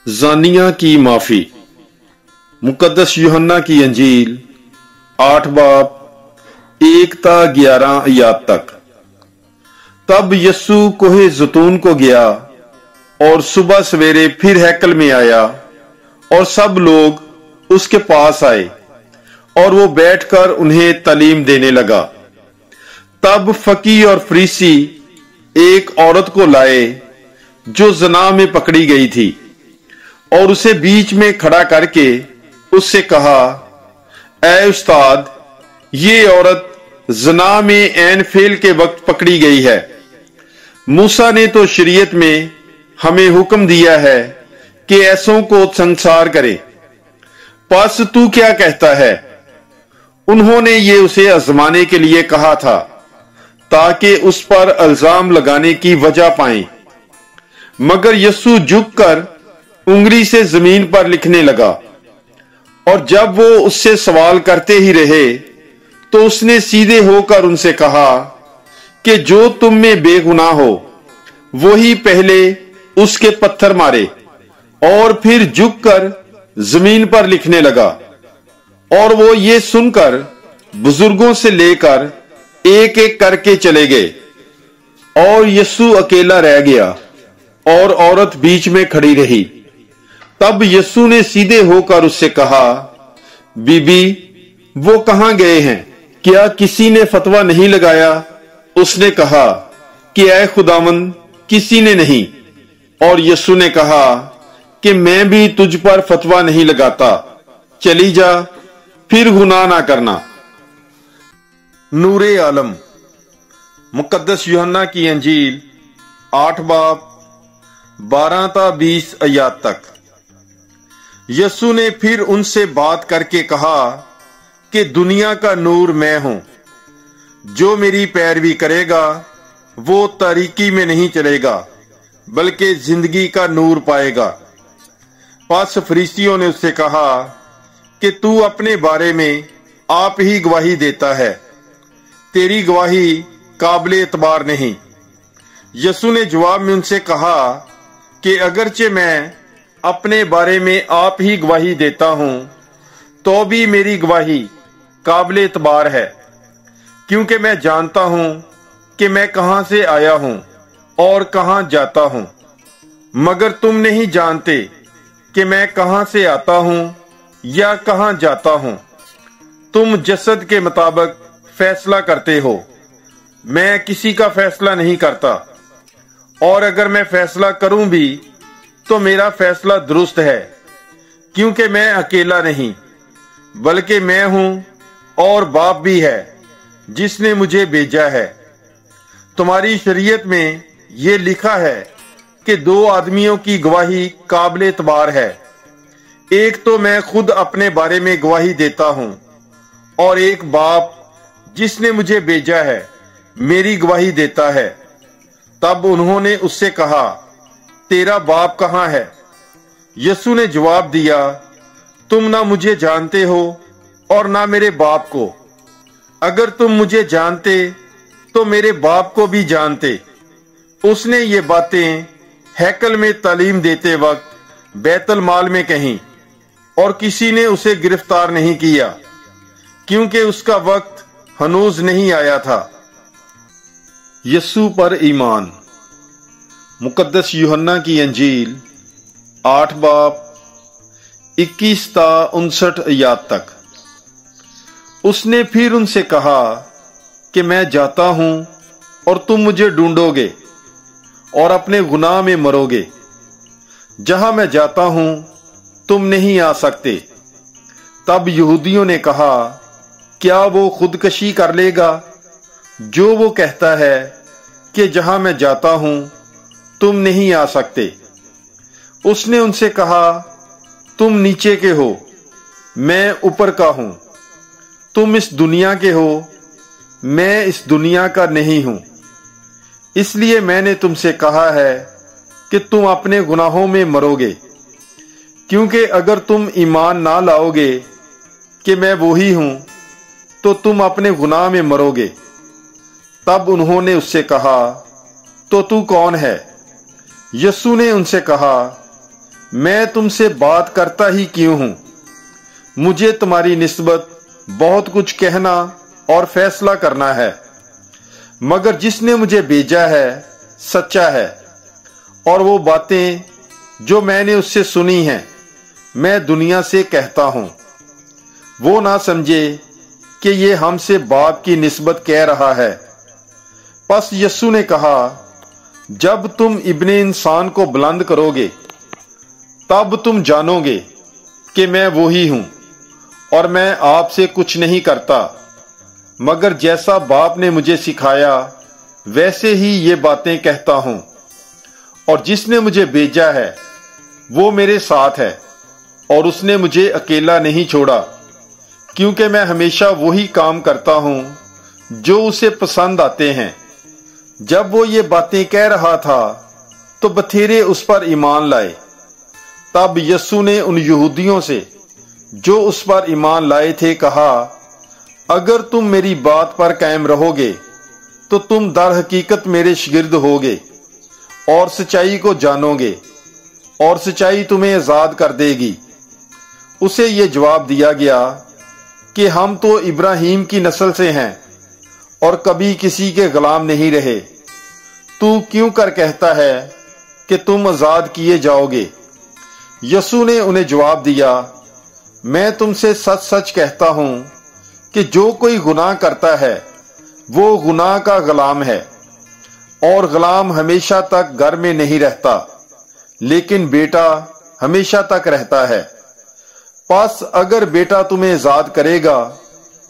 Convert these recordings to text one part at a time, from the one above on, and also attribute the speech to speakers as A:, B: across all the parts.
A: जानिया की माफी। मुकद्दस यूहन्ना की अंजील 8 बाब 1 ता 11 आयत तक। तब यस्सु कोहे ज़ैतून को गया और सुबह सवेरे फिर हैकल में आया और सब लोग उसके पास आए और वो बैठकर उन्हें तालीम देने लगा। तब फकीह और फरीसी एक औरत को लाए जो ज़ना में पकड़ी गई थी और उसे बीच में खड़ा करके उससे कहा, ऐ उस्ताद, ये औरत ज़ना में ऐन फेल के वक्त पकड़ी गई है। मूसा ने तो शरीयत में हमें हुक्म दिया है कि ऐसों को संसार करे, बस तू क्या कहता है? उन्होंने ये उसे आजमाने के लिए कहा था ताकि उस पर इल्जाम लगाने की वजह पाएं। मगर यस्सु झुककर उंगली से जमीन पर लिखने लगा और जब वो उससे सवाल करते ही रहे तो उसने सीधे होकर उनसे कहा कि जो तुम में बेगुनाह हो वही पहले उसके पत्थर मारे। और फिर झुककर जमीन पर लिखने लगा। और वो ये सुनकर बुजुर्गों से लेकर एक एक करके चले गए और यस्सु अकेला रह गया और औरत बीच में खड़ी रही। तब यस्सु ने सीधे होकर उससे कहा, बीबी, वो कहां गए हैं? क्या किसी ने फतवा नहीं लगाया? उसने कहा कि ऐ खुदावंद, किसी ने नहीं। और यस्सु ने कहा कि मैं भी तुझ पर फतवा नहीं लगाता, चली जा, फिर गुनाह ना करना। नूरे आलम। मुकद्दस यूहन्ना की अंजील 8 बाब 12 ता 20 आयत तक। यस्सु ने फिर उनसे बात करके कहा कि दुनिया का नूर मैं हूं। जो मेरी पैरवी करेगा वो तारीकी में नहीं चलेगा बल्कि जिंदगी का नूर पाएगा। पास फरीसियों ने उससे कहा कि तू अपने बारे में आप ही गवाही देता है, तेरी गवाही काबिले एतबार नहीं। यस्सु ने जवाब में उनसे कहा कि अगरचे मैं अपने बारे में आप ही गवाही देता हूं तो भी मेरी गवाही काबिले एतबार है, क्योंकि मैं जानता हूं कि मैं कहां से आया हूं और कहां जाता हूं। मगर तुम नहीं जानते कि मैं कहां से आता हूं या कहां जाता हूं। तुम जसद के मुताबिक फैसला करते हो, मैं किसी का फैसला नहीं करता। और अगर मैं फैसला करूं भी तो मेरा फैसला दुरुस्त है, क्योंकि मैं अकेला नहीं बल्कि मैं हूं और बाप भी है जिसने मुझे भेजा है। तुम्हारी शरीयत में ये लिखा है कि 2 आदमियों की गवाही काबिल एतबार है। एक तो मैं खुद अपने बारे में गवाही देता हूं और एक बाप जिसने मुझे भेजा है मेरी गवाही देता है। तब उन्होंने उससे कहा, तेरा बाप कहां है? यस्सु ने जवाब दिया, तुम ना मुझे जानते हो और ना मेरे बाप को। अगर तुम मुझे जानते तो मेरे बाप को भी जानते। उसने ये बातें हैकल में तालीम देते वक्त बैतुल माल में कहीं और किसी ने उसे गिरफ्तार नहीं किया, क्योंकि उसका वक्त हनूज नहीं आया था। यस्सु पर ईमान। मुकद्दस यूहन्ना की अंजील 8 बाब 21 ता 59 आयत तक। उसने फिर उनसे कहा कि मैं जाता हूं और तुम मुझे ढूंढोगे और अपने गुनाह में मरोगे। जहां मैं जाता हूं तुम नहीं आ सकते। तब यहूदियों ने कहा, क्या वो खुदकशी कर लेगा जो वो कहता है कि जहां मैं जाता हूं तुम नहीं आ सकते? उसने उनसे कहा, तुम नीचे के हो, मैं ऊपर का हूं। तुम इस दुनिया के हो, मैं इस दुनिया का नहीं हूं। इसलिए मैंने तुमसे कहा है कि तुम अपने गुनाहों में मरोगे, क्योंकि अगर तुम ईमान ना लाओगे कि मैं वही हूं तो तुम अपने गुनाह में मरोगे। तब उन्होंने उससे कहा, तो तू कौन है? यस्सु ने उनसे कहा मैं तुमसे बात करता ही क्यों हूं? मुझे तुम्हारी निस्बत बहुत कुछ कहना और फैसला करना है, मगर जिसने मुझे भेजा है सच्चा है, और वो बातें जो मैंने उससे सुनी हैं मैं दुनिया से कहता हूं। वो ना समझे कि ये हमसे बाप की निस्बत कह रहा है। बस यीशु ने कहा, जब तुम इब्ने इंसान को बुलंद करोगे तब तुम जानोगे कि मैं वो ही हूं, और मैं आपसे कुछ नहीं करता, मगर जैसा बाप ने मुझे सिखाया वैसे ही ये बातें कहता हूं। और जिसने मुझे भेजा है वो मेरे साथ है, और उसने मुझे अकेला नहीं छोड़ा, क्योंकि मैं हमेशा वही काम करता हूं जो उसे पसंद आते हैं। जब वो ये बातें कह रहा था तो बथेरे उस पर ईमान लाए। तब यीशु ने उन यहूदियों से जो उस पर ईमान लाए थे कहा, अगर तुम मेरी बात पर कायम रहोगे तो तुम दर हकीकत मेरे शागिर्द होगे और सच्चाई को जानोगे, और सच्चाई तुम्हें आजाद कर देगी। उसे ये जवाब दिया गया कि हम तो इब्राहिम की नस्ल से हैं और कभी किसी के गुलाम नहीं रहे। तू क्यों कर कहता है कि तुम आजाद किए जाओगे? यीशु ने उन्हें जवाब दिया, मैं तुमसे सच सच कहता हूं कि जो कोई गुनाह करता है वो गुनाह का गुलाम है, और गुलाम हमेशा तक घर में नहीं रहता, लेकिन बेटा हमेशा तक रहता है। बस अगर बेटा तुम्हें आजाद करेगा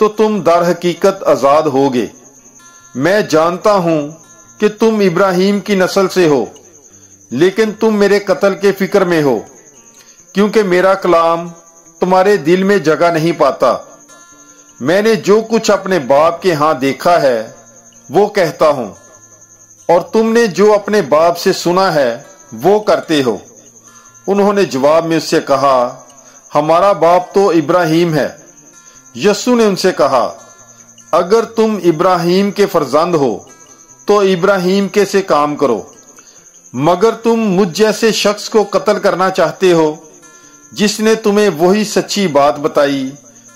A: तो तुम दर हकीकत आजाद होगे। मैं जानता हूं कि तुम इब्राहिम की नस्ल से हो, लेकिन तुम मेरे कत्ल के फिक्र में हो, क्योंकि मेरा कलाम तुम्हारे दिल में जगह नहीं पाता। मैंने जो कुछ अपने बाप के हाथ देखा है वो कहता हूं, और तुमने जो अपने बाप से सुना है वो करते हो। उन्होंने जवाब में उससे कहा, हमारा बाप तो इब्राहिम है। यीशु ने उनसे कहा, अगर तुम इब्राहिम के फर्जंद हो तो इब्राहिम के से काम करो, मगर तुम मुझ जैसे शख्स को कत्ल करना चाहते हो जिसने तुम्हें वही सच्ची बात बताई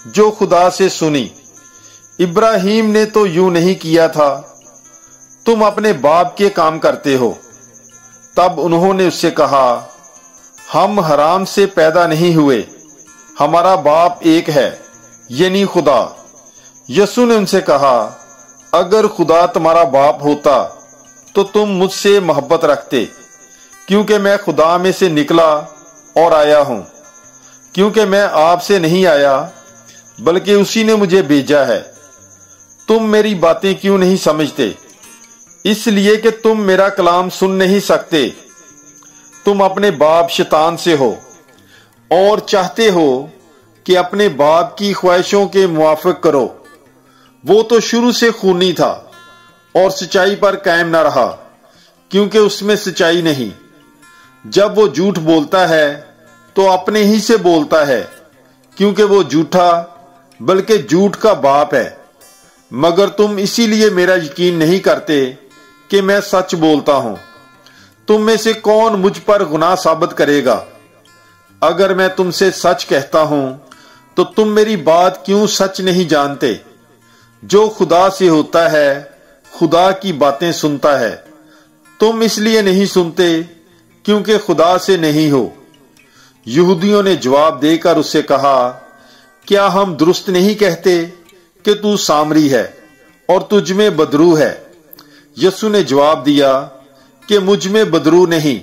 A: जो खुदा से सुनी। इब्राहिम ने तो यूं नहीं किया था, तुम अपने बाप के काम करते हो। तब उन्होंने उससे कहा, हम हराम से पैदा नहीं हुए, हमारा बाप एक है, यानी खुदा। यीशु ने उनसे कहा, अगर खुदा तुम्हारा बाप होता तो तुम मुझसे मोहब्बत रखते, क्योंकि मैं खुदा में से निकला और आया हूं। क्योंकि मैं आपसे नहीं आया बल्कि उसी ने मुझे भेजा है। तुम मेरी बातें क्यों नहीं समझते? इसलिए कि तुम मेरा कलाम सुन नहीं सकते। तुम अपने बाप शैतान से हो और चाहते हो कि अपने बाप की ख्वाहिशों के मुआफिक करो। वो तो शुरू से खूनी था और सच्चाई पर कायम न रहा, क्योंकि उसमें सच्चाई नहीं। जब वो झूठ बोलता है तो अपने ही से बोलता है, क्योंकि वो झूठा बल्कि झूठ का बाप है। मगर तुम इसीलिए मेरा यकीन नहीं करते कि मैं सच बोलता हूं। तुम में से कौन मुझ पर गुनाह साबित करेगा? अगर मैं तुमसे सच कहता हूं तो तुम मेरी बात क्यों सच नहीं जानते? जो खुदा से होता है खुदा की बातें सुनता है। तुम इसलिए नहीं सुनते क्योंकि खुदा से नहीं हो। यहूदियों ने जवाब देकर उससे कहा, क्या हम दुरुस्त नहीं कहते कि तू सामरी है और तुझ में बदरू है? यीशु ने जवाब दिया कि मुझ में बदरू नहीं,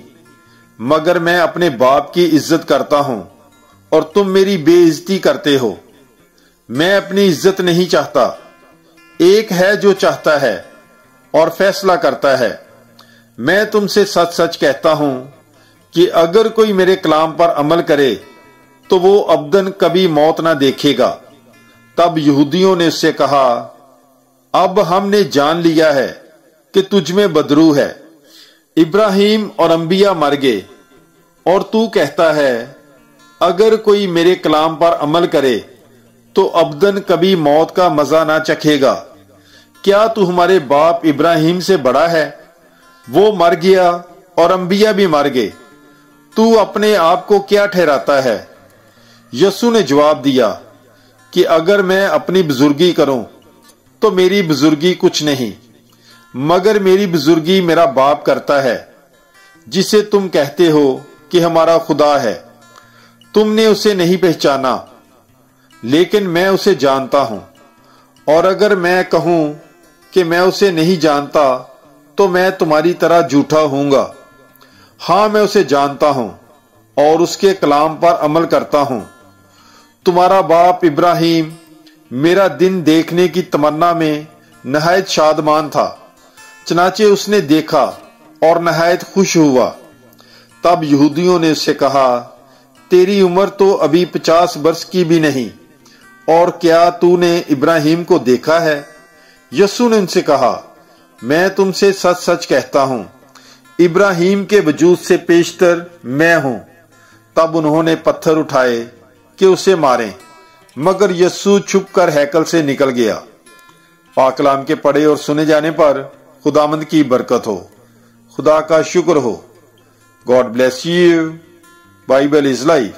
A: मगर मैं अपने बाप की इज्जत करता हूं और तुम मेरी बेइज्जती करते हो। मैं अपनी इज्जत नहीं चाहता, एक है जो चाहता है और फैसला करता है। मैं तुमसे सच सच कहता हूं कि अगर कोई मेरे कलाम पर अमल करे तो वो अबदन कभी मौत ना देखेगा। तब यहूदियों ने उससे कहा, अब हमने जान लिया है कि तुझ में बदरू है। इब्राहिम और अंबिया मर गए और तू कहता है अगर कोई मेरे कलाम पर अमल करे तो अबदन कभी मौत का मजा ना चखेगा। क्या तू हमारे बाप इब्राहिम से बड़ा है? वो मर गया और अंबिया भी मर गए, तू अपने आप को क्या ठहराता है? यीशु ने जवाब दिया कि अगर मैं अपनी बुजुर्गी करूं तो मेरी बुजुर्गी कुछ नहीं, मगर मेरी बुजुर्गी मेरा बाप करता है, जिसे तुम कहते हो कि हमारा खुदा है। तुमने उसे नहीं पहचाना, लेकिन मैं उसे जानता हूं। और अगर मैं कहूं कि मैं उसे नहीं जानता तो मैं तुम्हारी तरह झूठा होऊंगा। हां, मैं उसे जानता हूं और उसके कलाम पर अमल करता हूं। तुम्हारा बाप इब्राहिम मेरा दिन देखने की तमन्ना में नहायत शादमान था, चनाचे उसने देखा और नहायत खुश हुआ। तब यहूदियों ने उससे कहा, तेरी उम्र तो अभी 50 वर्ष की भी नहीं, और क्या तूने इब्राहिम को देखा है? यीशु ने उनसे कहा, मैं तुमसे सच सच कहता हूं, इब्राहिम के वजूद से पेशतर मैं हूं। तब उन्होंने पत्थर उठाए कि उसे मारें, मगर यीशु छुपकर हैकल से निकल गया। पाक कलाम के पढ़े और सुने जाने पर खुदावंद की बरकत हो। खुदा का शुक्र हो। God bless you. Bible is life.